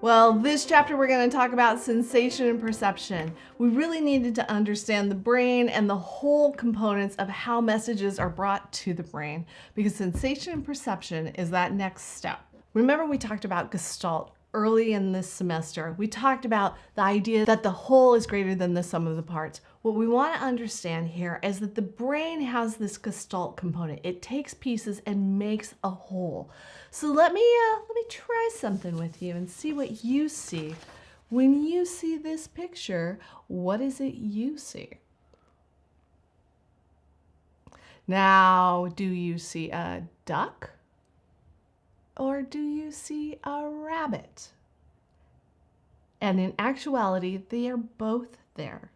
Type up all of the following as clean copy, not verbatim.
Well, this chapter we're going to talk about sensation and perception. We really needed to understand the brain and the whole components of how messages are brought to the brain, because sensation and perception is that next step. Remember, we talked about gestalt early in this semester. We talked about the idea that the whole is greater than the sum of the parts. What we want to understand here is that the brain has this gestalt component. It takes pieces and makes a whole. So let me try something with you and see what you see. When you see this picture, what is it you see? Now, do you see a duck? Or do you see a rabbit? And in actuality, they are both there.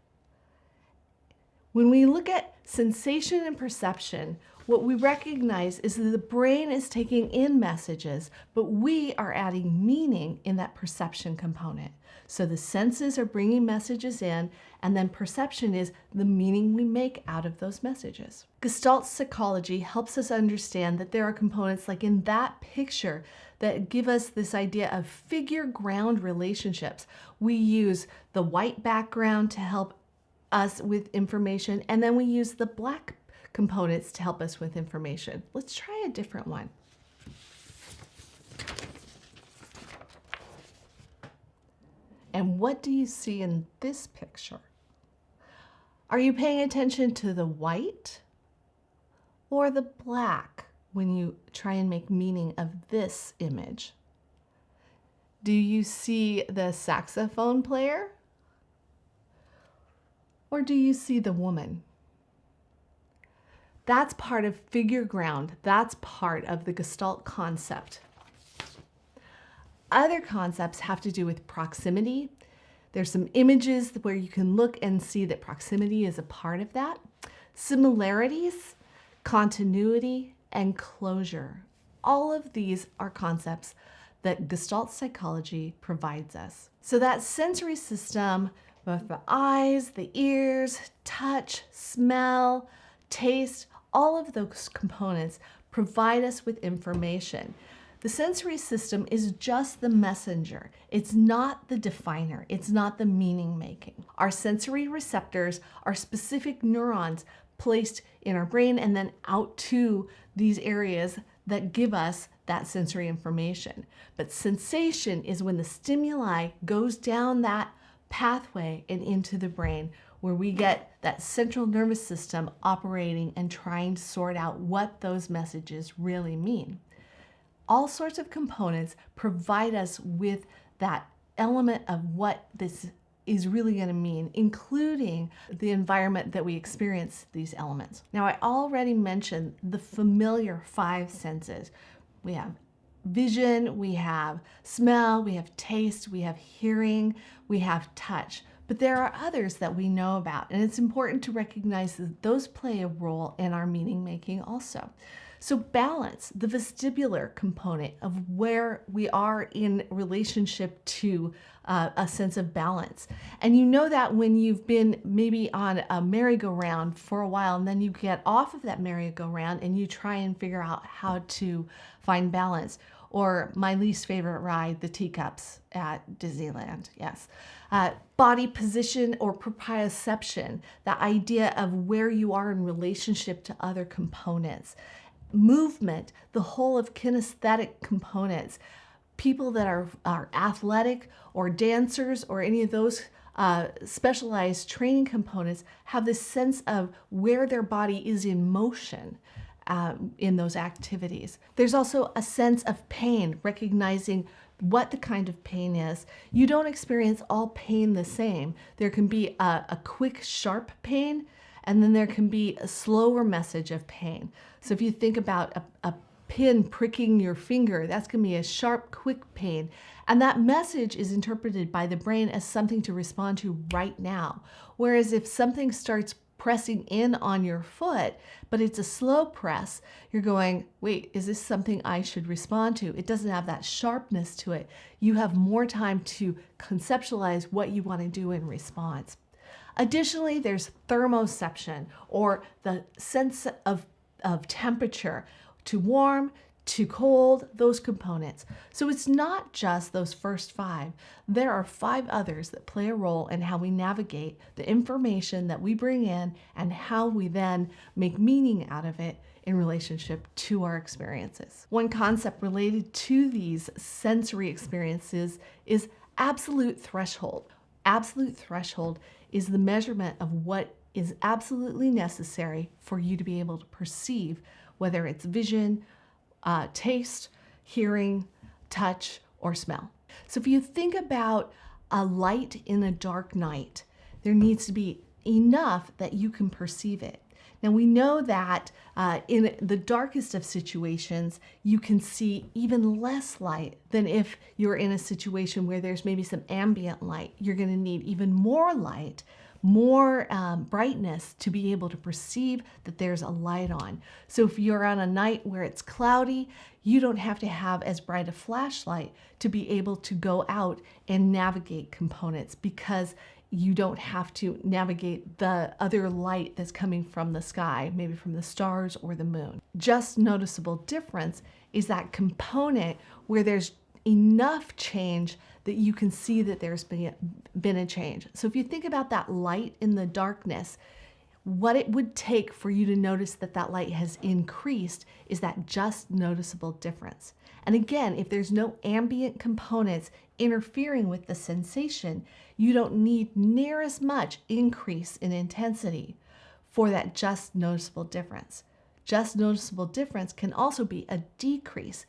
When we look at sensation and perception, what we recognize is that the brain is taking in messages, but we are adding meaning in that perception component. So the senses are bringing messages in, and then perception is the meaning we make out of those messages. Gestalt psychology helps us understand that there are components like in that picture that give us this idea of figure-ground relationships. We use the white background to help us with information, and then we use the black components to help us with information. Let's try a different one. And what do you see in this picture? Are you paying attention to the white or the black when you try and make meaning of this image? Do you see the saxophone player? Or do you see the woman? That's part of figure ground. That's part of the Gestalt concept. Other concepts have to do with proximity. There's some images where you can look and see that proximity is a part of that. Similarities, continuity, and closure. All of these are concepts that Gestalt psychology provides us. So that sensory system, both the eyes, the ears, touch, smell, taste, all of those components provide us with information. The sensory system is just the messenger. It's not the definer. It's not the meaning making. Our sensory receptors are specific neurons placed in our brain and then out to these areas that give us that sensory information. But sensation is when the stimuli goes down that pathway and into the brain, where we get that central nervous system operating and trying to sort out what those messages really mean. All sorts of components provide us with that element of what this is really going to mean, including the environment that we experience these elements. Now, I already mentioned the familiar 5 senses. We have vision, we have smell, we have taste, we have hearing, we have touch. But there are others that we know about, and it's important to recognize that those play a role in our meaning making also. So balance, the vestibular component of where we are in relationship to a sense of balance. And you know that when you've been maybe on a merry-go-round for a while, and then you get off of that merry-go-round and you try and figure out how to find balance. Or my least favorite ride, the teacups at Disneyland, yes. Body position or proprioception, the idea of where you are in relationship to other components. Movement, the whole of kinesthetic components. People that are athletic or dancers or any of those specialized training components have this sense of where their body is in motion in those activities. There's also a sense of pain, recognizing what the kind of pain is. You don't experience all pain the same. There can be a quick, sharp pain, and then there can be a slower message of pain. So if you think about a pin pricking your finger, that's going to be a sharp, quick pain. And that message is interpreted by the brain as something to respond to right now. Whereas if something starts pressing in on your foot, but it's a slow press, you're going, wait, is this something I should respond to? It doesn't have that sharpness to it. You have more time to conceptualize what you want to do in response. Additionally, there's thermoception, or the sense of temperature, to warm, to cold, those components. So it's not just those first 5. There are 5 others that play a role in how we navigate the information that we bring in and how we then make meaning out of it in relationship to our experiences. One concept related to these sensory experiences is absolute threshold. Absolute threshold is the measurement of what is absolutely necessary for you to be able to perceive, whether it's vision, taste, hearing, touch, or smell. So if you think about a light in a dark night, there needs to be enough that you can perceive it. Now we know that in the darkest of situations, you can see even less light than if you're in a situation where there's maybe some ambient light. You're going to need even more light, more brightness to be able to perceive that there's a light on. So if you're on a night where it's cloudy, you don't have to have as bright a flashlight to be able to go out and navigate components, because you don't have to navigate the other light that's coming from the sky, maybe from the stars or the moon. Just noticeable difference is that component where there's enough change that you can see that there's been a change. So if you think about that light in the darkness, what it would take for you to notice that that light has increased is that just noticeable difference. And again, if there's no ambient components interfering with the sensation, you don't need near as much increase in intensity for that just noticeable difference. Just noticeable difference can also be a decrease,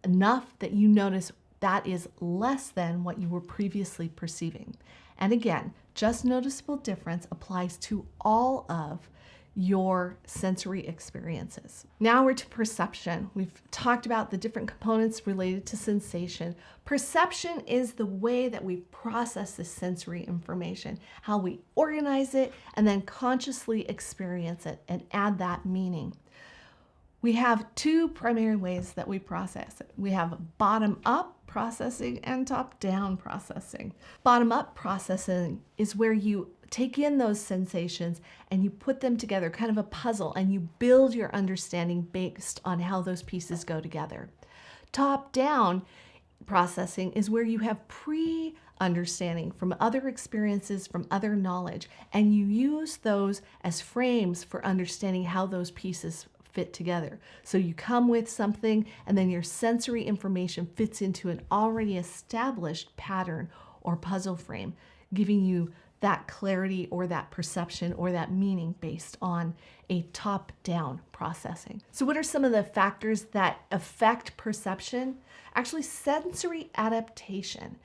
enough that you notice that is less than what you were previously perceiving. And again, just noticeable difference applies to all of your sensory experiences. Now we're to perception. We've talked about the different components related to sensation. Perception is the way that we process this sensory information, how we organize it and then consciously experience it and add that meaning. We have 2 primary ways that we process it. We have bottom-up processing and top-down processing. Bottom-up processing is where you take in those sensations and you put them together, kind of a puzzle, and you build your understanding based on how those pieces go together. Top-down processing is where you have pre-understanding from other experiences, from other knowledge, and you use those as frames for understanding how those pieces fit together. So you come with something and then your sensory information fits into an already established pattern or puzzle frame, giving you that clarity or that perception or that meaning based on a top-down processing. So what are some of the factors that affect perception? Actually, sensory adaptation.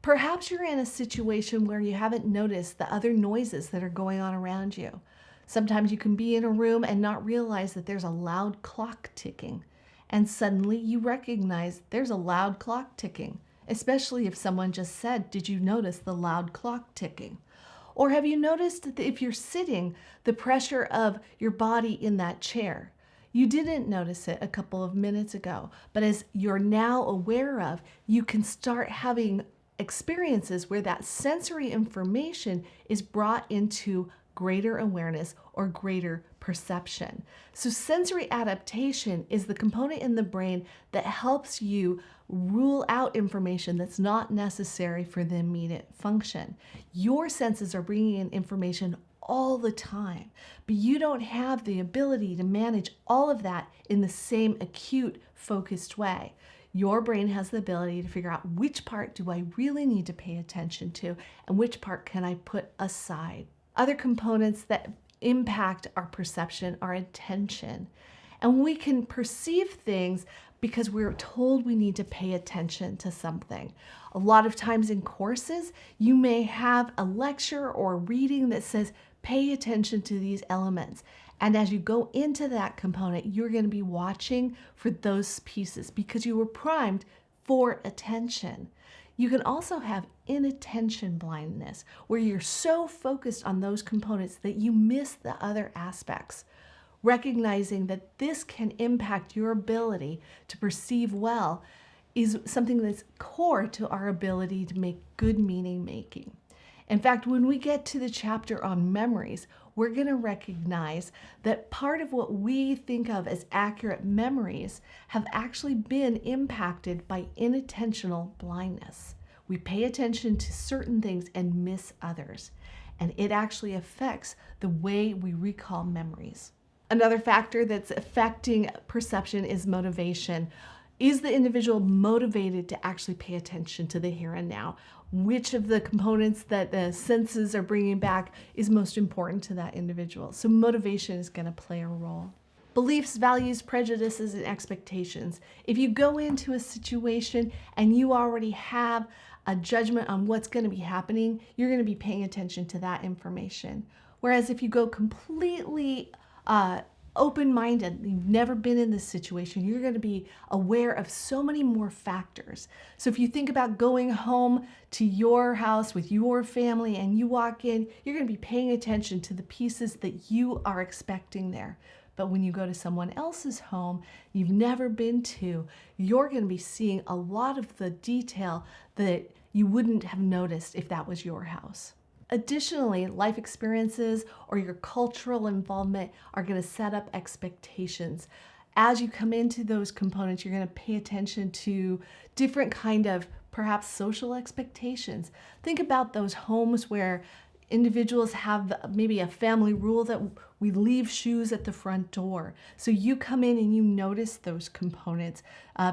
Perhaps you're in a situation where you haven't noticed the other noises that are going on around you. Sometimes you can be in a room and not realize that there's a loud clock ticking, and suddenly you recognize there's a loud clock ticking, especially if someone just said, "Did you notice the loud clock ticking?" Or have you noticed that if you're sitting, the pressure of your body in that chair? You didn't notice it a couple of minutes ago, but as you're now aware of, you can start having experiences where that sensory information is brought into greater awareness or greater perception. So sensory adaptation is the component in the brain that helps you rule out information that's not necessary for the immediate function. Your senses are bringing in information all the time, but you don't have the ability to manage all of that in the same acute, focused way. Your brain has the ability to figure out which part do I really need to pay attention to and which part can I put aside. Other components that impact our perception are attention. And we can perceive things because we're told we need to pay attention to something. A lot of times in courses, you may have a lecture or reading that says, pay attention to these elements. And as you go into that component, you're going to be watching for those pieces because you were primed for attention. You can also have inattention blindness, where you're so focused on those components that you miss the other aspects. Recognizing that this can impact your ability to perceive well is something that's core to our ability to make good meaning making. In fact, when we get to the chapter on memories, we're going to recognize that part of what we think of as accurate memories have actually been impacted by inattentional blindness. We pay attention to certain things and miss others, and it actually affects the way we recall memories. Another factor that's affecting perception is motivation. Is the individual motivated to actually pay attention to the here and now? Which of the components that the senses are bringing back is most important to that individual? So motivation is going to play a role. Beliefs, values, prejudices, and expectations. If you go into a situation and you already have a judgment on what's going to be happening, you're going to be paying attention to that information. Whereas if you go completely open-minded, you've never been in this situation, you're going to be aware of so many more factors. So if you think about going home to your house with your family and you walk in, you're going to be paying attention to the pieces that you are expecting there. But when you go to someone else's home you've never been to, you're going to be seeing a lot of the detail that you wouldn't have noticed if that was your house. Additionally, life experiences or your cultural involvement are going to set up expectations. As you come into those components, you're going to pay attention to different kind of perhaps social expectations. Think about those homes where individuals have maybe a family rule that we leave shoes at the front door. So you come in and you notice those components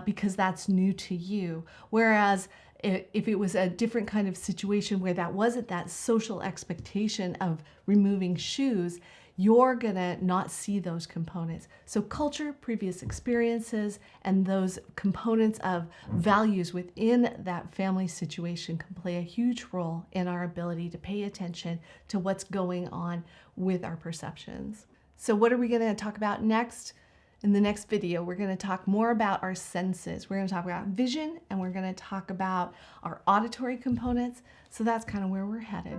because that's new to you. Whereas if it was a different kind of situation where that wasn't that social expectation of removing shoes, you're gonna not see those components. So culture, previous experiences, and those components of values within that family situation can play a huge role in our ability to pay attention to what's going on with our perceptions. So what are we gonna talk about next? In the next video, we're going to talk more about our senses. We're going to talk about vision, and we're going to talk about our auditory components. So that's kind of where we're headed.